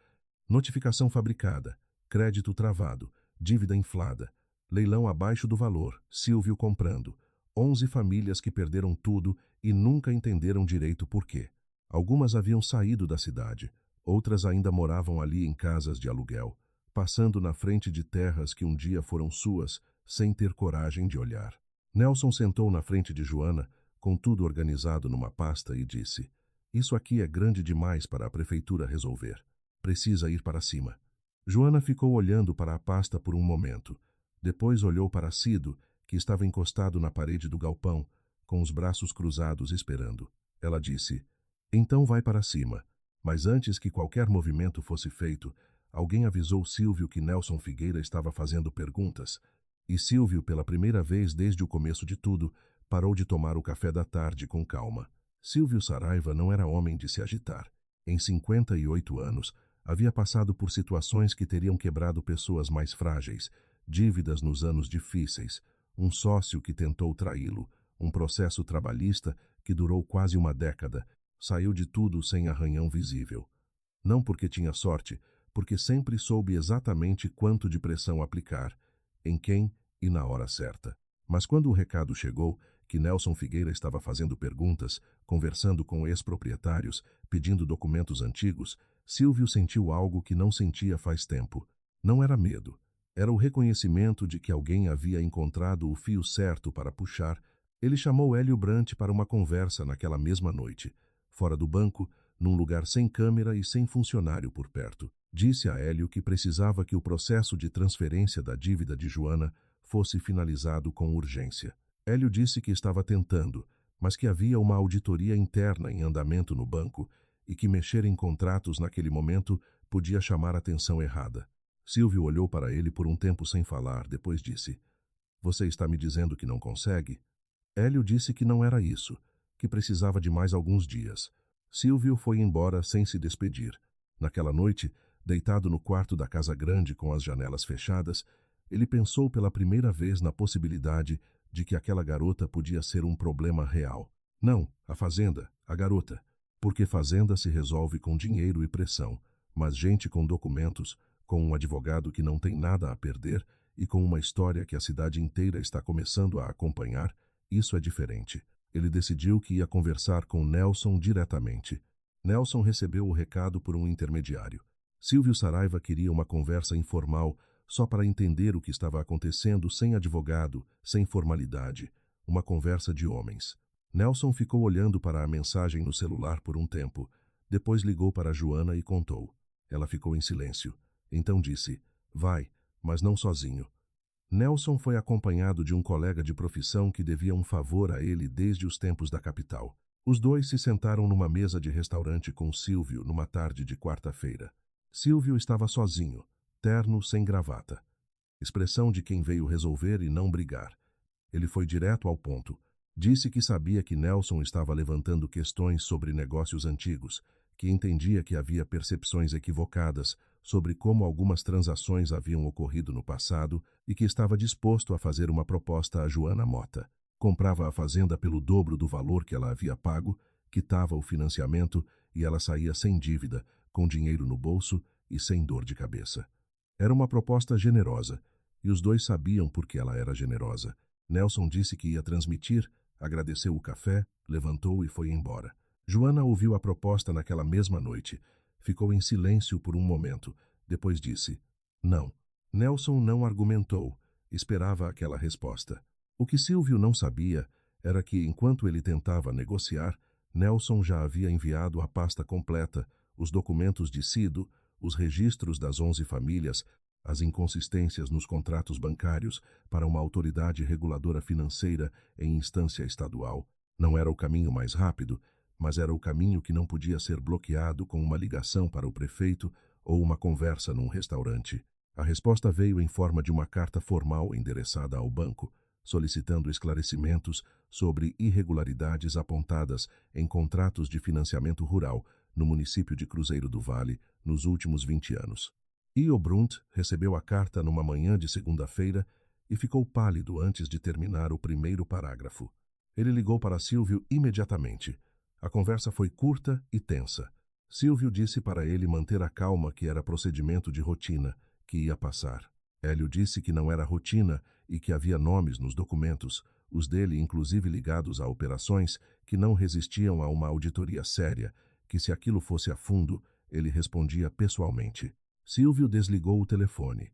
Notificação fabricada, crédito travado, dívida inflada, leilão abaixo do valor, Silvio comprando, 11 famílias que perderam tudo e nunca entenderam direito por quê. Algumas haviam saído da cidade, outras ainda moravam ali em casas de aluguel, passando na frente de terras que um dia foram suas, sem ter coragem de olhar. Nelson sentou na frente de Joana, com tudo organizado numa pasta, e disse: "Isso aqui é grande demais para a prefeitura resolver. Precisa ir para cima." Joana ficou olhando para a pasta por um momento. Depois olhou para Cido, que estava encostado na parede do galpão, com os braços cruzados esperando. Ela disse: "Então vai para cima." Mas antes que qualquer movimento fosse feito, alguém avisou Silvio que Nelson Figueira estava fazendo perguntas. E Silvio, pela primeira vez desde o começo de tudo, parou de tomar o café da tarde com calma. Silvio Saraiva não era homem de se agitar. Em 58 anos, havia passado por situações que teriam quebrado pessoas mais frágeis, dívidas nos anos difíceis, um sócio que tentou traí-lo, um processo trabalhista que durou quase uma década. Saiu de tudo sem arranhão visível. Não porque tinha sorte, porque sempre soube exatamente quanto de pressão aplicar, em quem e na hora certa. Mas quando o recado chegou, que Nelson Figueira estava fazendo perguntas, conversando com ex-proprietários, pedindo documentos antigos, Silvio sentiu algo que não sentia faz tempo. Não era medo. Era o reconhecimento de que alguém havia encontrado o fio certo para puxar. Ele chamou Hélio Brant para uma conversa naquela mesma noite. Fora do banco, num lugar sem câmera e sem funcionário por perto. Disse a Hélio que precisava que o processo de transferência da dívida de Joana fosse finalizado com urgência. Hélio disse que estava tentando, mas que havia uma auditoria interna em andamento no banco e que mexer em contratos naquele momento podia chamar a atenção errada. Silvio olhou para ele por um tempo sem falar, depois disse: "Você está me dizendo que não consegue?" Hélio disse que não era isso, que precisava de mais alguns dias. Silvio foi embora sem se despedir. Naquela noite, deitado no quarto da casa grande com as janelas fechadas, ele pensou pela primeira vez na possibilidade de que aquela garota podia ser um problema real. Não, a fazenda, a garota. Porque fazenda se resolve com dinheiro e pressão, mas gente com documentos, com um advogado que não tem nada a perder e com uma história que a cidade inteira está começando a acompanhar, isso é diferente. Ele decidiu que ia conversar com Nelson diretamente. Nelson recebeu o recado por um intermediário. Silvio Saraiva queria uma conversa informal, só para entender o que estava acontecendo, sem advogado, sem formalidade. Uma conversa de homens. Nelson ficou olhando para a mensagem no celular por um tempo. Depois ligou para Joana e contou. Ela ficou em silêncio. Então disse: "Vai, mas não sozinho." Nelson foi acompanhado de um colega de profissão que devia um favor a ele desde os tempos da capital. Os dois se sentaram numa mesa de restaurante com Silvio numa tarde de quarta-feira. Silvio estava sozinho, terno, sem gravata. Expressão de quem veio resolver e não brigar. Ele foi direto ao ponto. Disse que sabia que Nelson estava levantando questões sobre negócios antigos, que entendia que havia percepções equivocadas sobre como algumas transações haviam ocorrido no passado e que estava disposto a fazer uma proposta a Joana Mota. Comprava a fazenda pelo dobro do valor que ela havia pago, quitava o financiamento e ela saía sem dívida, com dinheiro no bolso e sem dor de cabeça. Era uma proposta generosa, e os dois sabiam por que ela era generosa. Nelson disse que ia transmitir, agradeceu o café, levantou e foi embora. Joana ouviu a proposta naquela mesma noite. Ficou em silêncio por um momento. Depois disse: "Não." Nelson não argumentou. Esperava aquela resposta. O que Silvio não sabia era que, enquanto ele tentava negociar, Nelson já havia enviado a pasta completa, os documentos de Cido, os registros das 11 famílias, as inconsistências nos contratos bancários para uma autoridade reguladora financeira em instância estadual. Não era o caminho mais rápido, mas era o caminho que não podia ser bloqueado com uma ligação para o prefeito ou uma conversa num restaurante. A resposta veio em forma de uma carta formal endereçada ao banco, solicitando esclarecimentos sobre irregularidades apontadas em contratos de financiamento rural no município de Cruzeiro do Vale nos últimos 20 anos. Io Brunt recebeu a carta numa manhã de segunda-feira e ficou pálido antes de terminar o primeiro parágrafo. Ele ligou para Silvio imediatamente. A conversa foi curta e tensa. Silvio disse para ele manter a calma, que era procedimento de rotina, que ia passar. Hélio disse que não era rotina e que havia nomes nos documentos, os dele inclusive ligados a operações que não resistiam a uma auditoria séria, que se aquilo fosse a fundo, ele respondia pessoalmente. Silvio desligou o telefone.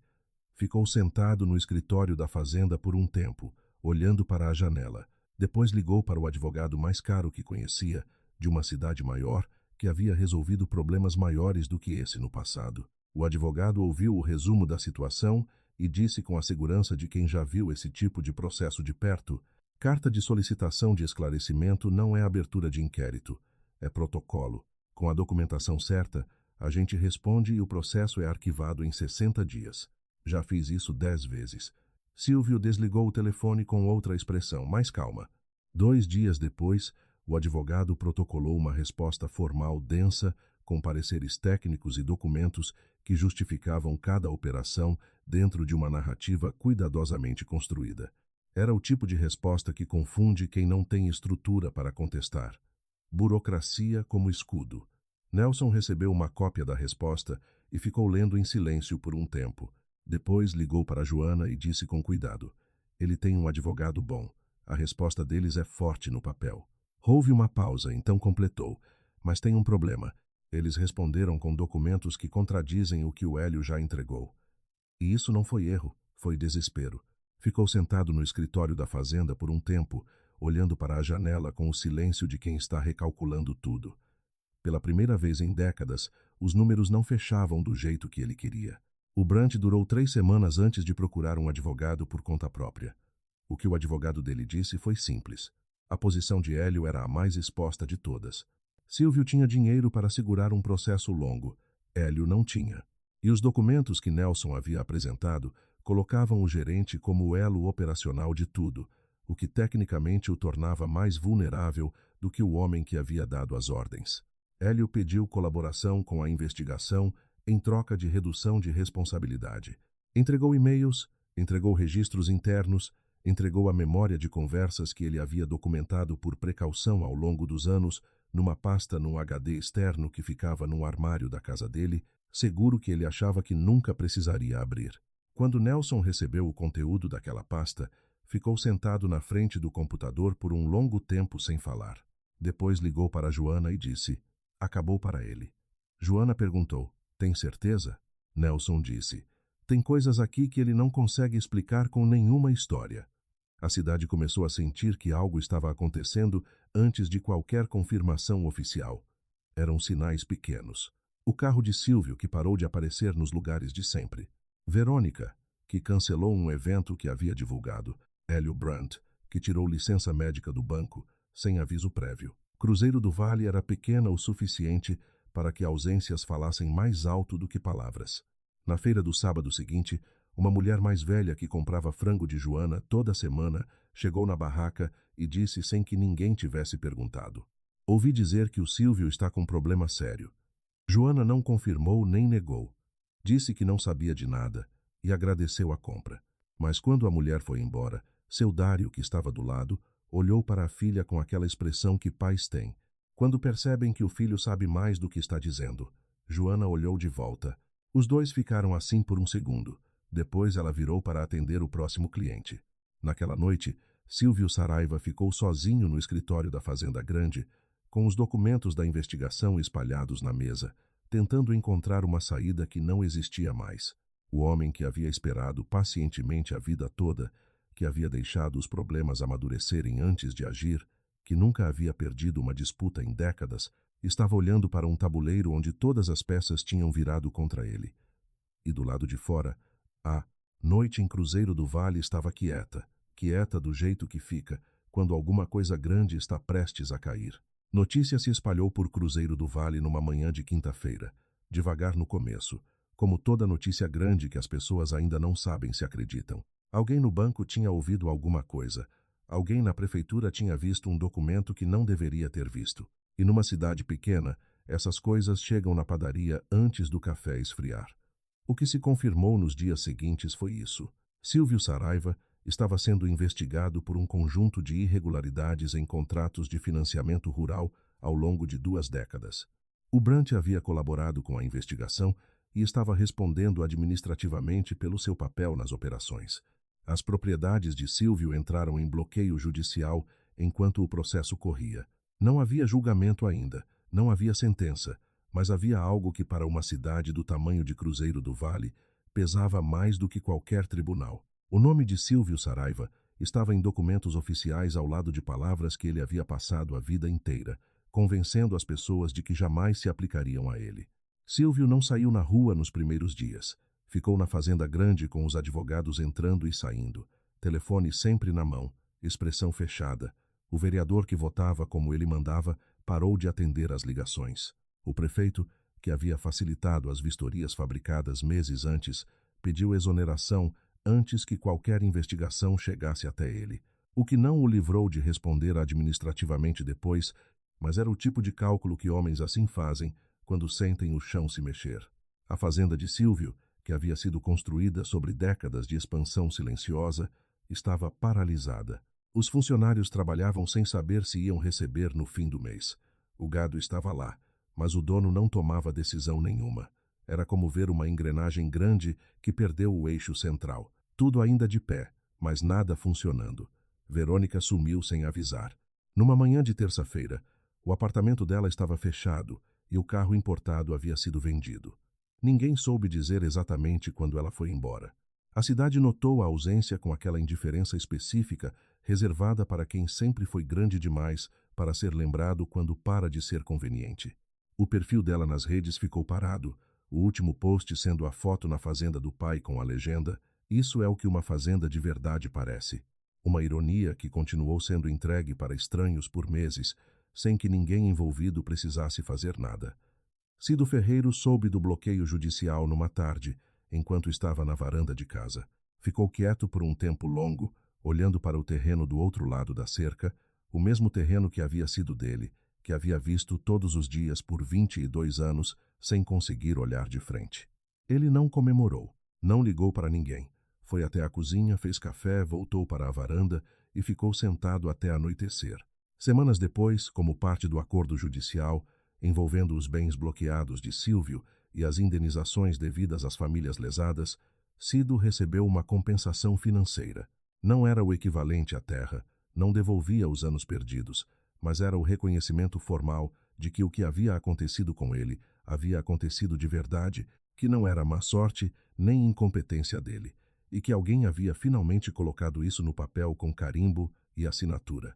Ficou sentado no escritório da fazenda por um tempo, olhando para a janela. Depois ligou para o advogado mais caro que conhecia, de uma cidade maior, que havia resolvido problemas maiores do que esse no passado. O advogado ouviu o resumo da situação e disse com a segurança de quem já viu esse tipo de processo de perto: carta de solicitação de esclarecimento não é abertura de inquérito, é protocolo. Com a documentação certa, a gente responde e o processo é arquivado em 60 dias. Já fiz isso 10 vezes. Silvio desligou o telefone com outra expressão, mais calma. 2 dias depois, o advogado protocolou uma resposta formal densa, com pareceres técnicos e documentos que justificavam cada operação dentro de uma narrativa cuidadosamente construída. Era o tipo de resposta que confunde quem não tem estrutura para contestar. Burocracia como escudo. Nelson recebeu uma cópia da resposta e ficou lendo em silêncio por um tempo. Depois ligou para Joana e disse com cuidado: ele tem um advogado bom. A resposta deles é forte no papel. Houve uma pausa, então completou: mas tem um problema. Eles responderam com documentos que contradizem o que o Hélio já entregou. E isso não foi erro, foi desespero. Ficou sentado no escritório da fazenda por um tempo, olhando para a janela com o silêncio de quem está recalculando tudo. Pela primeira vez em décadas, os números não fechavam do jeito que ele queria. O Brant durou 3 semanas antes de procurar um advogado por conta própria. O que o advogado dele disse foi simples. A posição de Hélio era a mais exposta de todas. Silvio tinha dinheiro para segurar um processo longo. Hélio não tinha. E os documentos que Nelson havia apresentado colocavam o gerente como o elo operacional de tudo, o que tecnicamente o tornava mais vulnerável do que o homem que havia dado as ordens. Hélio pediu colaboração com a investigação em troca de redução de responsabilidade. Entregou e-mails, entregou registros internos, entregou a memória de conversas que ele havia documentado por precaução ao longo dos anos numa pasta num HD externo que ficava num armário da casa dele, seguro que ele achava que nunca precisaria abrir. Quando Nelson recebeu o conteúdo daquela pasta, ficou sentado na frente do computador por um longo tempo sem falar. Depois ligou para Joana e disse: acabou para ele. Joana perguntou: tem certeza? Nelson disse: tem coisas aqui que ele não consegue explicar com nenhuma história. A cidade começou a sentir que algo estava acontecendo antes de qualquer confirmação oficial. Eram sinais pequenos. O carro de Silvio, que parou de aparecer nos lugares de sempre. Verônica, que cancelou um evento que havia divulgado. Hélio Brant, que tirou licença médica do banco, sem aviso prévio. Cruzeiro do Vale era pequena o suficiente para que ausências falassem mais alto do que palavras. Na feira do sábado seguinte, uma mulher mais velha que comprava frango de Joana toda semana chegou na barraca e disse sem que ninguém tivesse perguntado: ouvi dizer que o Silvio está com um problema sério. Joana não confirmou nem negou. Disse que não sabia de nada e agradeceu a compra. Mas quando a mulher foi embora, seu Dário, que estava do lado, olhou para a filha com aquela expressão que pais têm, quando percebem que o filho sabe mais do que está dizendo. Joana olhou de volta. Os dois ficaram assim por um segundo. Depois ela virou para atender o próximo cliente. Naquela noite, Silvio Saraiva ficou sozinho no escritório da Fazenda Grande, com os documentos da investigação espalhados na mesa, tentando encontrar uma saída que não existia mais. O homem que havia esperado pacientemente a vida toda, que havia deixado os problemas amadurecerem antes de agir, que nunca havia perdido uma disputa em décadas, estava olhando para um tabuleiro onde todas as peças tinham virado contra ele. E do lado de fora, a noite em Cruzeiro do Vale estava quieta, quieta do jeito que fica quando alguma coisa grande está prestes a cair. Notícia se espalhou por Cruzeiro do Vale numa manhã de quinta-feira, devagar no começo, como toda notícia grande que as pessoas ainda não sabem se acreditam. Alguém no banco tinha ouvido alguma coisa. Alguém na prefeitura tinha visto um documento que não deveria ter visto. E numa cidade pequena, essas coisas chegam na padaria antes do café esfriar. O que se confirmou nos dias seguintes foi isso. Silvio Saraiva estava sendo investigado por um conjunto de irregularidades em contratos de financiamento rural ao longo de 2 décadas. O Brant havia colaborado com a investigação e estava respondendo administrativamente pelo seu papel nas operações. As propriedades de Silvio entraram em bloqueio judicial enquanto o processo corria. Não havia julgamento ainda, não havia sentença, mas havia algo que para uma cidade do tamanho de Cruzeiro do Vale pesava mais do que qualquer tribunal. O nome de Silvio Saraiva estava em documentos oficiais ao lado de palavras que ele havia passado a vida inteira, convencendo as pessoas de que jamais se aplicariam a ele. Silvio não saiu na rua nos primeiros dias. Ficou na fazenda grande com os advogados entrando e saindo, telefone sempre na mão, expressão fechada. O vereador que votava como ele mandava parou de atender às ligações. O prefeito, que havia facilitado as vistorias fabricadas meses antes, pediu exoneração antes que qualquer investigação chegasse até ele, o que não o livrou de responder administrativamente depois, mas era o tipo de cálculo que homens assim fazem quando sentem o chão se mexer. A fazenda de Silvio, que havia sido construída sobre décadas de expansão silenciosa, estava paralisada. Os funcionários trabalhavam sem saber se iam receber no fim do mês. O gado estava lá, mas o dono não tomava decisão nenhuma. Era como ver uma engrenagem grande que perdeu o eixo central. Tudo ainda de pé, mas nada funcionando. Verônica sumiu sem avisar. Numa manhã de terça-feira, o apartamento dela estava fechado e o carro importado havia sido vendido. Ninguém soube dizer exatamente quando ela foi embora. A cidade notou a ausência com aquela indiferença específica reservada para quem sempre foi grande demais para ser lembrado quando para de ser conveniente. O perfil dela nas redes ficou parado, o último post sendo a foto na fazenda do pai com a legenda: "Isso é o que uma fazenda de verdade parece." Uma ironia que continuou sendo entregue para estranhos por meses, sem que ninguém envolvido precisasse fazer nada. Cido Ferreiro soube do bloqueio judicial numa tarde, enquanto estava na varanda de casa. Ficou quieto por um tempo longo, olhando para o terreno do outro lado da cerca, o mesmo terreno que havia sido dele, que havia visto todos os dias por 22 anos, sem conseguir olhar de frente. Ele não comemorou, não ligou para ninguém. Foi até a cozinha, fez café, voltou para a varanda e ficou sentado até anoitecer. Semanas depois, como parte do acordo judicial, envolvendo os bens bloqueados de Silvio e as indenizações devidas às famílias lesadas, Cido recebeu uma compensação financeira. Não era o equivalente à terra, não devolvia os anos perdidos, mas era o reconhecimento formal de que o que havia acontecido com ele havia acontecido de verdade, que não era má sorte nem incompetência dele, e que alguém havia finalmente colocado isso no papel com carimbo e assinatura.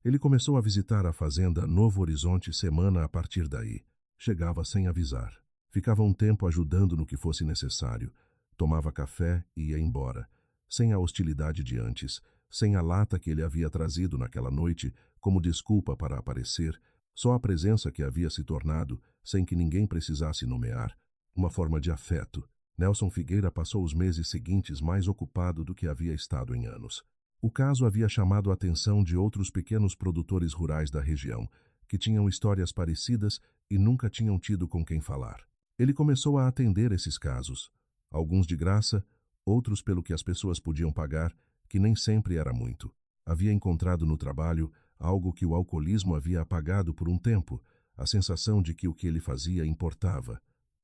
Ele começou a visitar a fazenda Novo Horizonte semana a partir daí. Chegava sem avisar. Ficava um tempo ajudando no que fosse necessário. Tomava café e ia embora, sem a hostilidade de antes, sem a lata que ele havia trazido naquela noite como desculpa para aparecer, só a presença que havia se tornado, sem que ninguém precisasse nomear, uma forma de afeto. Nelson Figueira passou os meses seguintes mais ocupado do que havia estado em anos. O caso havia chamado a atenção de outros pequenos produtores rurais da região, que tinham histórias parecidas e nunca tinham tido com quem falar. Ele começou a atender esses casos, alguns de graça, outros pelo que as pessoas podiam pagar, que nem sempre era muito. Havia encontrado no trabalho algo que o alcoolismo havia apagado por um tempo, a sensação de que o que ele fazia importava.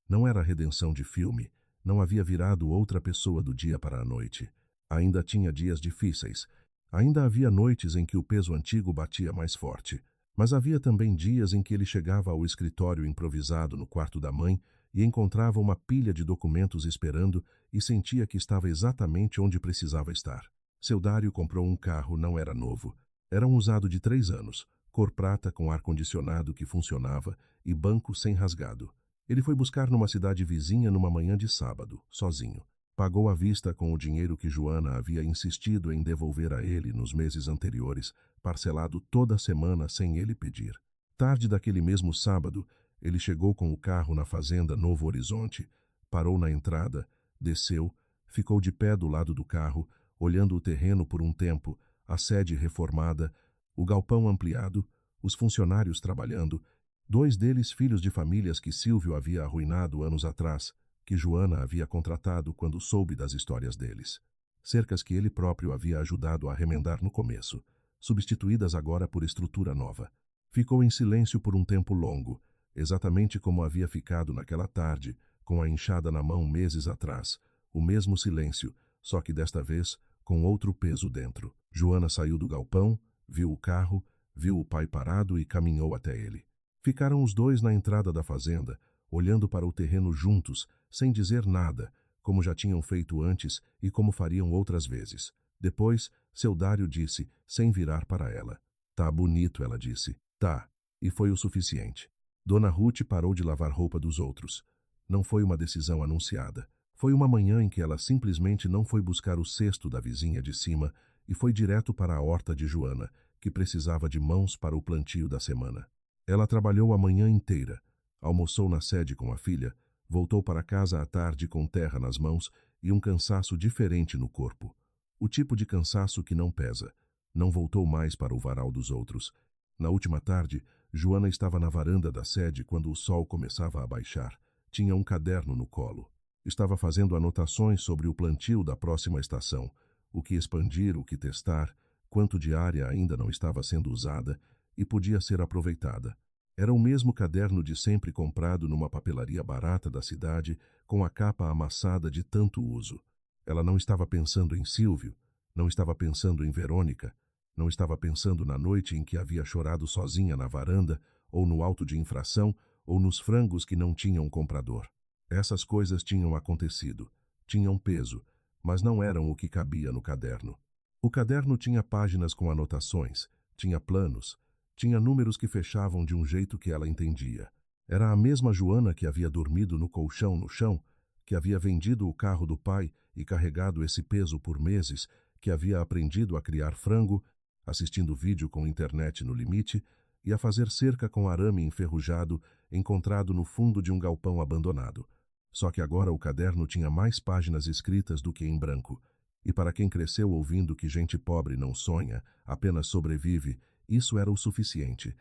Não era redenção de filme, não havia virado outra pessoa do dia para a noite. Ainda tinha dias difíceis, ainda havia noites em que o peso antigo batia mais forte, mas havia também dias em que ele chegava ao escritório improvisado no quarto da mãe e encontrava uma pilha de documentos esperando e sentia que estava exatamente onde precisava estar. Seu Dário comprou um carro, não era novo. Era um usado de 3 anos, cor prata com ar-condicionado que funcionava e banco sem rasgado. Ele foi buscar numa cidade vizinha numa manhã de sábado, sozinho. Pagou à vista com o dinheiro que Joana havia insistido em devolver a ele nos meses anteriores, parcelado toda semana sem ele pedir. Tarde daquele mesmo sábado, ele chegou com o carro na fazenda Novo Horizonte, parou na entrada, desceu, ficou de pé do lado do carro, olhando o terreno por um tempo, a sede reformada, o galpão ampliado, os funcionários trabalhando, 2 deles filhos de famílias que Silvio havia arruinado anos atrás, que Joana havia contratado quando soube das histórias deles. Cercas que ele próprio havia ajudado a remendar no começo, substituídas agora por estrutura nova. Ficou em silêncio por um tempo longo, exatamente como havia ficado naquela tarde, com a enxada na mão meses atrás. O mesmo silêncio, só que desta vez com outro peso dentro. Joana saiu do galpão, viu o carro, viu o pai parado e caminhou até ele. Ficaram os dois na entrada da fazenda, olhando para o terreno juntos, sem dizer nada, como já tinham feito antes e como fariam outras vezes. Depois, seu Dário disse, sem virar para ela. Tá bonito, ela disse. Tá. E foi o suficiente. Dona Ruth parou de lavar roupa dos outros. Não foi uma decisão anunciada. Foi uma manhã em que ela simplesmente não foi buscar o cesto da vizinha de cima e foi direto para a horta de Joana, que precisava de mãos para o plantio da semana. Ela trabalhou a manhã inteira, almoçou na sede com a filha, voltou para casa à tarde com terra nas mãos e um cansaço diferente no corpo. O tipo de cansaço que não pesa. Não voltou mais para o varal dos outros. Na última tarde, Joana estava na varanda da sede quando o sol começava a baixar. Tinha um caderno no colo. Estava fazendo anotações sobre o plantio da próxima estação, o que expandir, o que testar, quanto de área ainda não estava sendo usada e podia ser aproveitada. Era o mesmo caderno de sempre comprado numa papelaria barata da cidade, com a capa amassada de tanto uso. Ela não estava pensando em Silvio, não estava pensando em Verônica, não estava pensando na noite em que havia chorado sozinha na varanda, ou no auto de infração, ou nos frangos que não tinham comprador. Essas coisas tinham acontecido, tinham peso, mas não eram o que cabia no caderno. O caderno tinha páginas com anotações, tinha planos, tinha números que fechavam de um jeito que ela entendia. Era a mesma Joana que havia dormido no colchão no chão, que havia vendido o carro do pai e carregado esse peso por meses, que havia aprendido a criar frango, assistindo vídeo com internet no limite e a fazer cerca com arame enferrujado encontrado no fundo de um galpão abandonado. Só que agora o caderno tinha mais páginas escritas do que em branco. E para quem cresceu ouvindo que gente pobre não sonha, apenas sobrevive, isso era o suficiente.